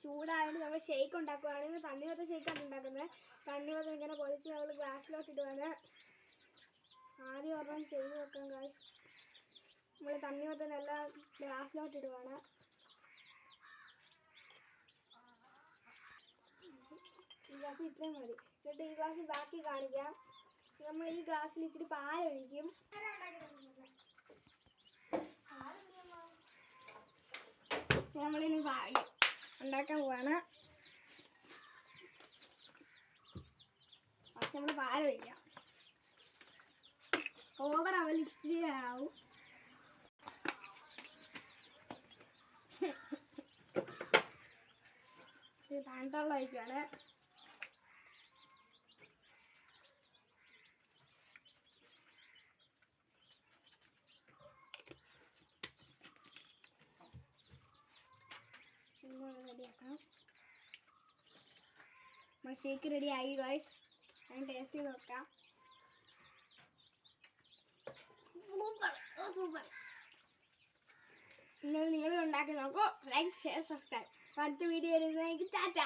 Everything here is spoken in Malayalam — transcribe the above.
ചൂടായതുകൊണ്ട് നമ്മൾ ഷേക്ക് ഉണ്ടാക്കുകയാണെങ്കിൽ തണ്ണിമത്തൻ ഷേക്കാണ് ഉണ്ടാക്കുന്നത്. തണ്ണിമത്തൻ ഇങ്ങനെ പൊതിച്ച് നമ്മൾ ഗ്ലാസ്സിലോട്ട് ഇടുവാണ്. ആദ്യം ഒരെണ്ണം ചെയ്ത് വെക്കാം ഗൈസ്. നമ്മൾ തണ്ണിമത്തനെല്ലാം ഗ്ലാസ്സിലോട്ട് ഇടുവാണ്. ഈ ഗ്ലാസ് ഇത്രയും മതി. എന്നിട്ട് ഈ ഗ്ലാസ് ബാക്കി കാണിക്കാം. നമ്മൾ ഈ ഗ്ലാസ്സിൽ ഇച്ചിരി പാലൊഴിക്കും. നമ്മളിനി പാൽ ഉണ്ടാക്കാൻ പോവാണ്. പക്ഷെ നമ്മൾ പാലൊഴിക്കാം. ഓവർ അവൽ ഇച്ചിരി ആവും. തണുത്തുള്ള ഒഴിക്കുകയാണ്. റെഡിയാക്കാം. നമ്മൾ ഷേക്ക് റെഡി ആയി ഗൈസ്. ഞാൻ ടേസ്റ്റ് ചെയ്ത് നോക്കാം. സൂപ്പർ. നിങ്ങൾ ഉണ്ടാക്കി നോക്കൂ. Like, share, subscribe. അടുത്ത വീഡിയോ വരുന്നതെങ്കിൽ ടാറ്റ.